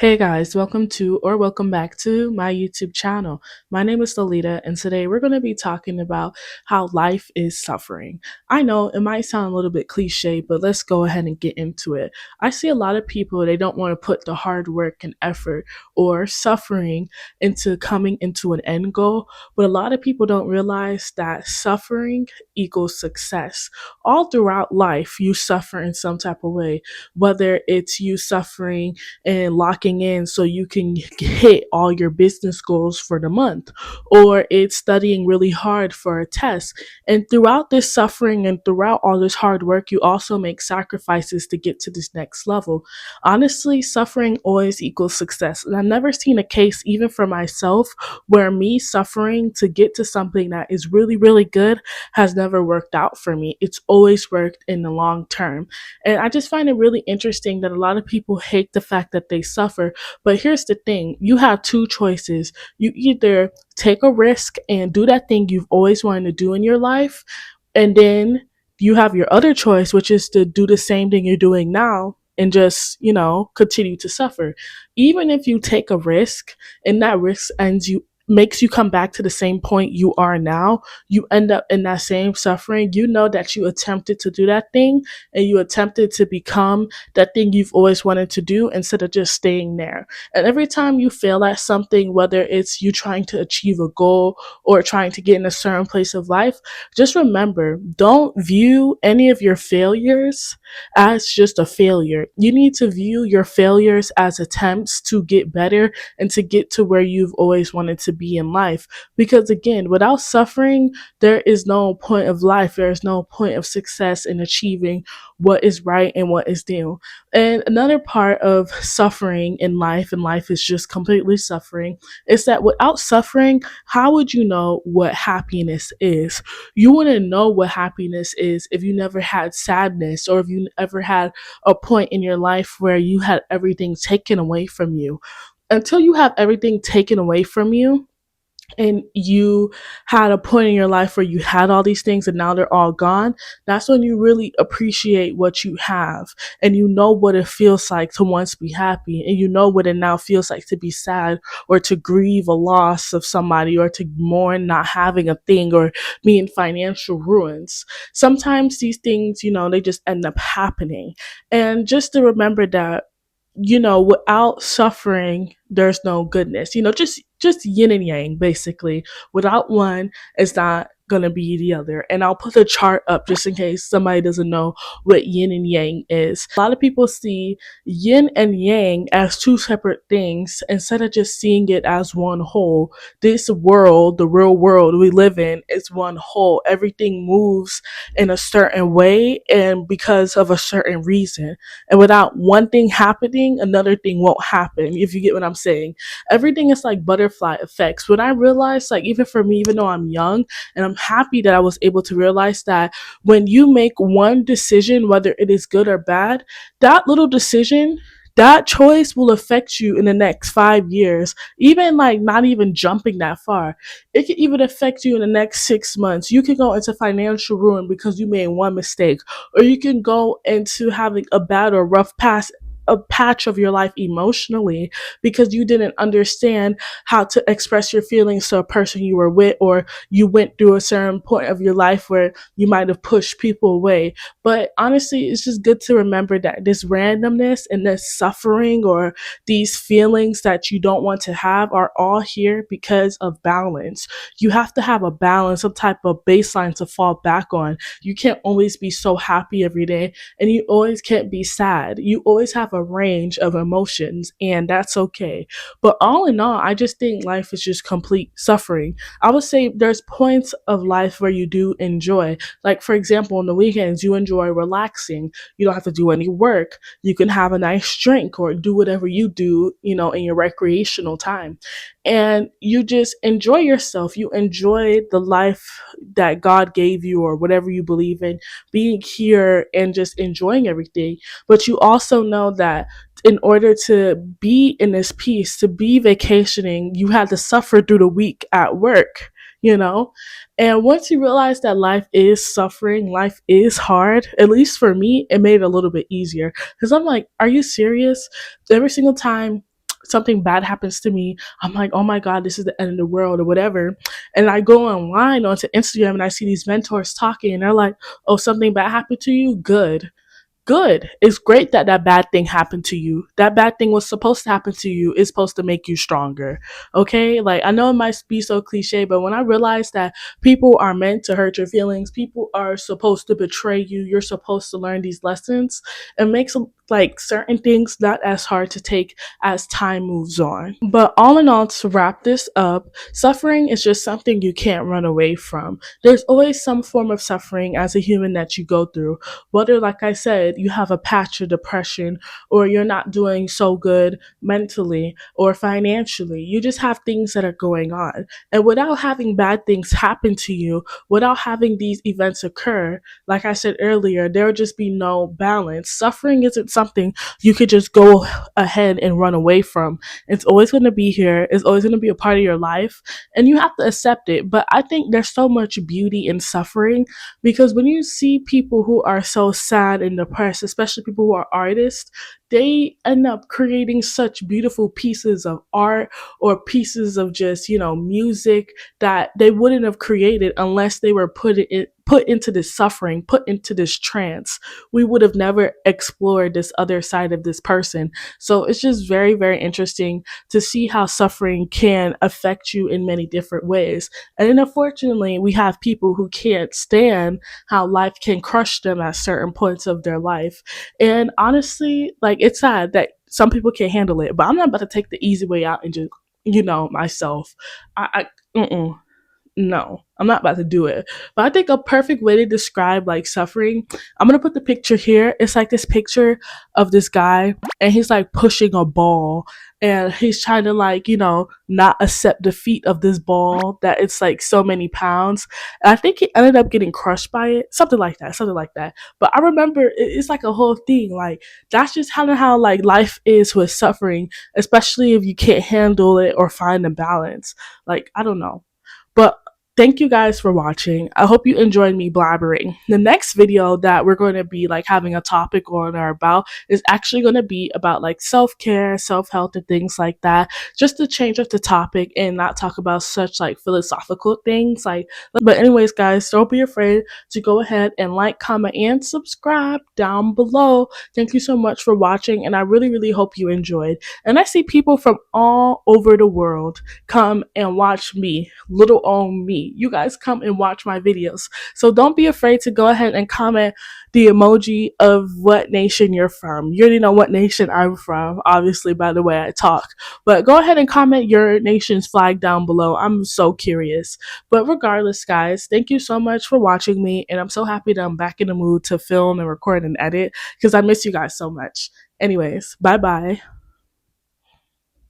Hey guys, welcome to or welcome back to my YouTube channel. My name is Lolita, and today we're going to be talking about how life is suffering. I know it might sound a little bit cliche, but let's go ahead and get into it. I see a lot of people, they don't want to put the hard work and effort or suffering into coming into an end goal, but a lot of people don't realize that suffering equals success. All throughout life, you suffer in some type of way, whether it's you suffering and locking in so you can hit all your business goals for the month, or it's studying really hard for a test. And throughout this suffering and throughout all this hard work, you also make sacrifices to get to this next level. Honestly, suffering always equals success. And I've never seen a case, even for myself, where me suffering to get to something that is really, really good has never worked out for me. It's always worked in the long term. And I just find it really interesting that a lot of people hate the fact that they suffer. But here's the thing, you have two choices. You either take a risk and do that thing you've always wanted to do in your life, and then you have your other choice, which is to do the same thing you're doing now and just, continue to suffer. Even if you take a risk and that risk ends you makes you come back to the same point you are now, you end up in that same suffering. You know that you attempted to do that thing and you attempted to become that thing you've always wanted to do instead of just staying there. And every time you fail at something, whether it's you trying to achieve a goal or trying to get in a certain place of life, just remember, don't view any of your failures as just a failure. You need to view your failures as attempts to get better and to get to where you've always wanted to be in life. Because again, without suffering, there is no point of life. There is no point of success in achieving what is right and what is due. And another part of suffering in life, and life is just completely suffering, is that without suffering, how would you know what happiness is? You wouldn't know what happiness is if you never had sadness, or if you ever had a point in your life where you had everything taken away from you. Until you have everything taken away from you, and you had a point in your life where you had all these things and now they're all gone, that's when you really appreciate what you have, and you know what it feels like to once be happy, and you know what it now feels like to be sad or to grieve a loss of somebody or to mourn not having a thing or be in financial ruins. Sometimes these things, they just end up happening. And just to remember that, without suffering, there's no goodness. Just yin and yang, basically. Without one, it's not gonna be the other. And I'll put the chart up just in case somebody doesn't know what yin and yang is. A lot of people see yin and yang as two separate things instead of just seeing it as one whole. This world, the real world we live in, is one whole. Everything moves in a certain way and because of a certain reason. And without one thing happening, another thing won't happen, if you get what I'm saying. Everything is like butterfly effects. When I realized, like, even for me, even though I'm young, and I'm happy that I was able to realize that when you make one decision, whether it is good or bad, that little decision, that choice will affect you in the next 5 years, even like not even jumping that far. It can even affect you in the next 6 months. You can go into financial ruin because you made one mistake, or you can go into having a bad or rough past a patch of your life emotionally because you didn't understand how to express your feelings to a person you were with, or you went through a certain point of your life where you might have pushed people away. But honestly, it's just good to remember that this randomness and this suffering or these feelings that you don't want to have are all here because of balance. You have to have a balance, some type of baseline to fall back on. You can't always be so happy every day, and you always can't be sad. You always have a range of emotions, and that's okay. But all in all, I just think life is just complete suffering. I would say there's points of life where you do enjoy. Like, for example, on the weekends, you enjoy relaxing. You don't have to do any work. You can have a nice drink or do whatever you do, in your recreational time. And you just enjoy yourself. You enjoy the life that God gave you or whatever you believe in, being here and just enjoying everything. But you also know that in order to be in this peace, to be vacationing, you had to suffer through the week at work, you know? And once you realize that life is suffering, life is hard, at least for me, it made it a little bit easier. Because I'm like, are you serious? Every single time something bad happens to me, I'm like, oh my God, this is the end of the world or whatever. And I go online onto Instagram and I see these mentors talking and they're like, oh, something bad happened to you? Good. Good. It's great that that bad thing happened to you. That bad thing was supposed to happen to you. It's supposed to make you stronger. Okay? Like, I know it might be so cliche, but when I realized that people are meant to hurt your feelings, people are supposed to betray you, you're supposed to learn these lessons, it makes like certain things not as hard to take as time moves on. But all in all, to wrap this up, suffering is just something you can't run away from. There's always some form of suffering as a human that you go through, whether, like I said, you have a patch of depression or you're not doing so good mentally or financially. You just have things that are going on. And without having bad things happen to you, without having these events occur, like I said earlier, there would just be no balance. Suffering isn't something you could just go ahead and run away from. It's always going to be here, it's always going to be a part of your life, and you have to accept it. But I think there's so much beauty in suffering because when you see people who are so sad and depressed, especially people who are artists, they end up creating such beautiful pieces of art or pieces of just, music that they wouldn't have created unless they were put into this suffering, put into this trance. We would have never explored this other side of this person. So it's just very, very interesting to see how suffering can affect you in many different ways. And then unfortunately, we have people who can't stand how life can crush them at certain points of their life. And honestly, like, it's sad that some people can't handle it, but I'm not about to take the easy way out and just, myself. Mm-mm. No, I'm not about to do it. But I think a perfect way to describe like suffering, I'm gonna put the picture here. It's like this picture of this guy and he's like pushing a ball and he's trying to like, not accept defeat of this ball that it's like so many pounds. And I think he ended up getting crushed by it. Something like that. Something like that. But I remember it's like a whole thing. Like that's just kind of how like life is with suffering, especially if you can't handle it or find a balance. Like, I don't know. But thank you guys for watching. I hope you enjoyed me blabbering. The next video that we're going to be like having a topic on or about is actually going to be about like self-care, self-help and things like that. Just to change up the topic and not talk about such like philosophical things. But anyways, guys, don't be afraid to go ahead and like, comment, and subscribe down below. Thank you so much for watching, and I really, really hope you enjoyed. And I see people from all over the world come and watch me, little old me. You guys come and watch my videos. So don't be afraid to go ahead and comment the emoji of what nation you're from. You already know what nation I'm from, obviously, by the way I talk. But go ahead and comment your nation's flag down below. I'm so curious. But regardless, guys, thank you so much for watching me. And I'm so happy that I'm back in the mood to film and record and edit because I miss you guys so much. Anyways, bye bye.